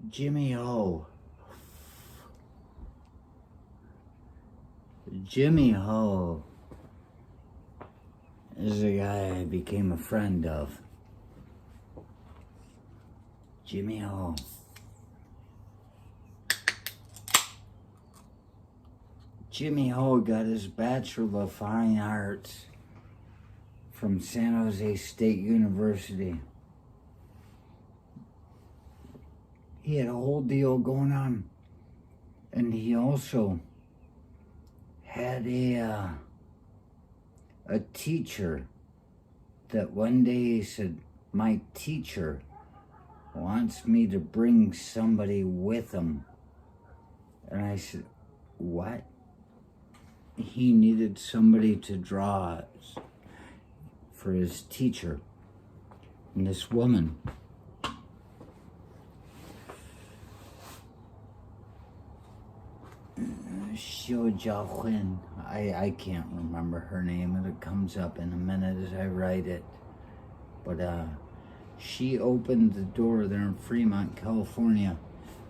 Jimmy Ho. Jimmy Ho is a guy I became a friend of. Jimmy Ho. Jimmy Ho got his Bachelor of Fine Arts from San Jose State University. He had a whole deal going on. And he also had a teacher that one day he said, my teacher wants me to bring somebody with him. And I said, what? He needed somebody to draw for his teacher. And this woman, XiuHuan, I can't remember her name, and it comes up in a minute as I write it. But she opened the door there in Fremont, California,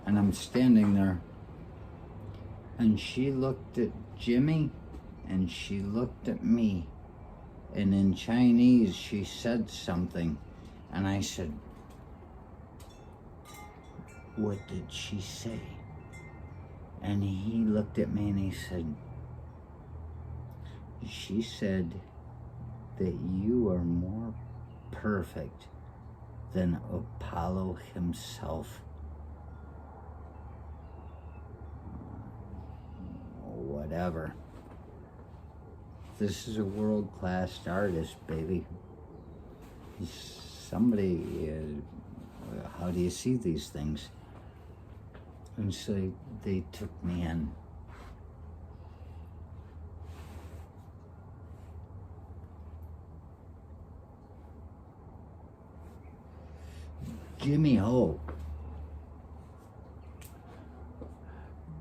and I'm standing there. And she looked at Jimmy, and she looked at me. And in Chinese, she said something. And I said, what did she say? And he looked at me and he said, she said that you are more perfect than Apollo himself. Whatever. This is a world-class artist, baby. Somebody, how do you see these things? And so they took me in. Jimmy Ho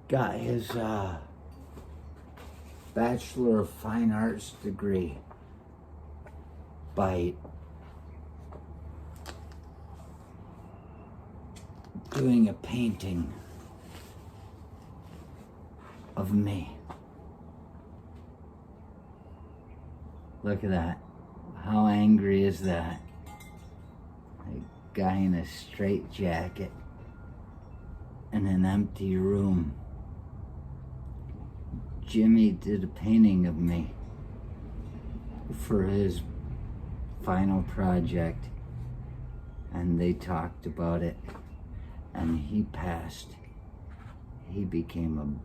got his Bachelor of Fine Arts degree by doing a painting of me. Look at that. How angry is that? A guy in a straitjacket in an empty room. Jimmy did a painting of me for his final project, and they talked about it, and he passed. He became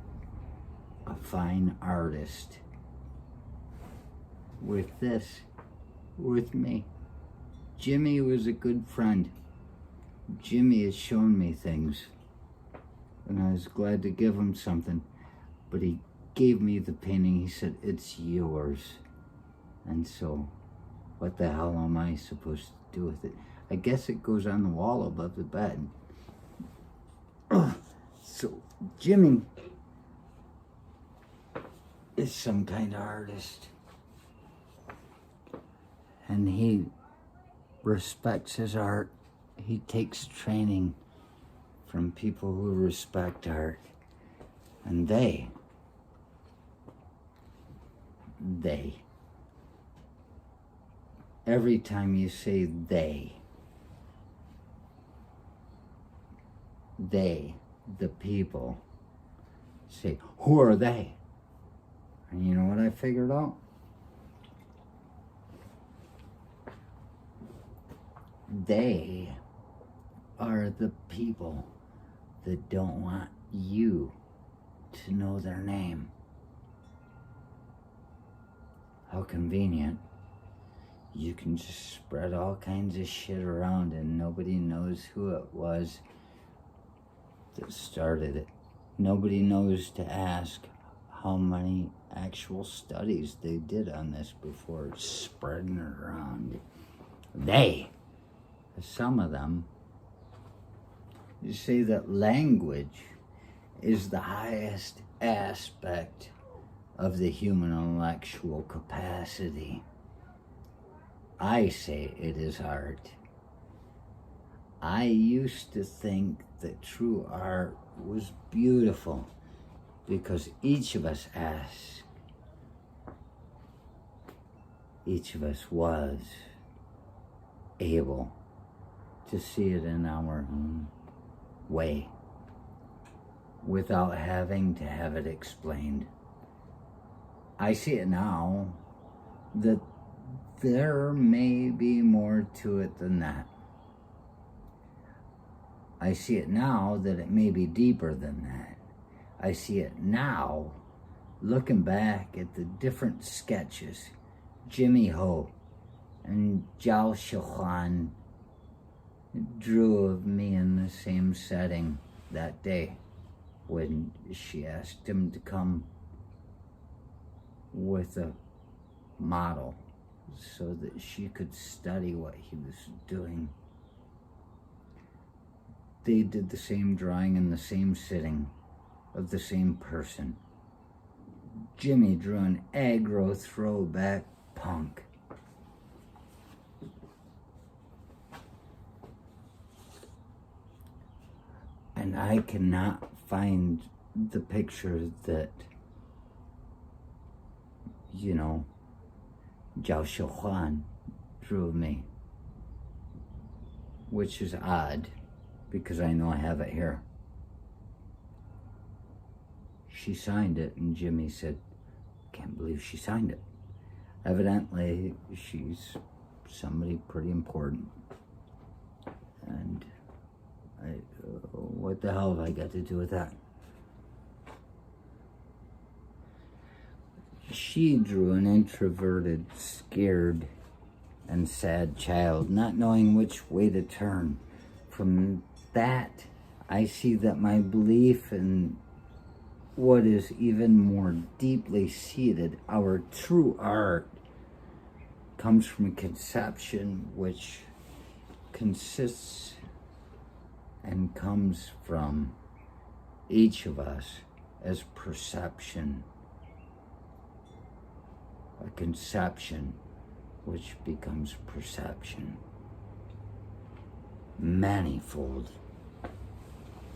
a fine artist with me. Jimmy was a good friend. Jimmy has shown me things, and I was glad to give him something, but he gave me the painting. He said, it's yours. And so, what the hell am I supposed to do with it? I guess it goes on the wall above the bed. So, Jimmy is some kind of artist. And he respects his art. He takes training from people who respect art. And they, every time you say they, the people, say, who are they? And you know what I figured out? They are the people that don't want you to know their name. How convenient. You can just spread all kinds of shit around and nobody knows who it was that started it. Nobody knows to ask how many actual studies they did on this before spreading it around. They, some of them, you say that language is the highest aspect of the human intellectual capacity. I say it is art. I used to think that true art was beautiful because each of us asked, each of us was able to see it in our own way without having to have it explained. I see it now that there may be more to it than that. I see it now that it may be deeper than that. I see it now looking back at the different sketches Jimmy Ho and Zhao XiuHuan drew of me in the same setting that day when she asked him to come with a model so that she could study what he was doing. They did the same drawing in the same sitting of the same person. Jimmy drew an aggro throwback punk. And I cannot find the picture that, Zhao XiuHuan drew of me, which is odd because I know I have it here. She signed it, and Jimmy said, "Can't believe she signed it." Evidently, she's somebody pretty important. And what the hell have I got to do with that? She drew an introverted, scared, and sad child, not knowing which way to turn. From that, I see that my belief in what is even more deeply seated, our true art, comes from a conception which consists and comes from each of us as perception. A conception which becomes perception. Manifold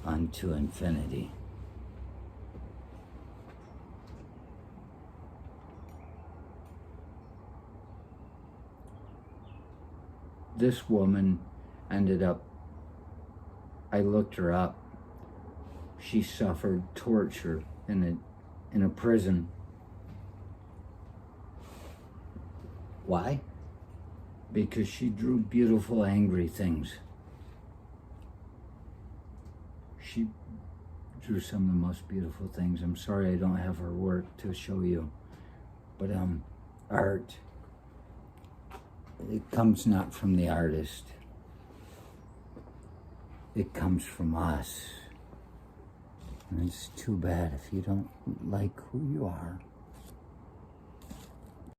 unto infinity. This woman ended up, I looked her up, she suffered torture in a prison. Why? Because she drew beautiful, angry things. She drew some of the most beautiful things. I'm sorry I don't have her work to show you. But art, it comes not from the artist. It comes from us. And it's too bad if you don't like who you are.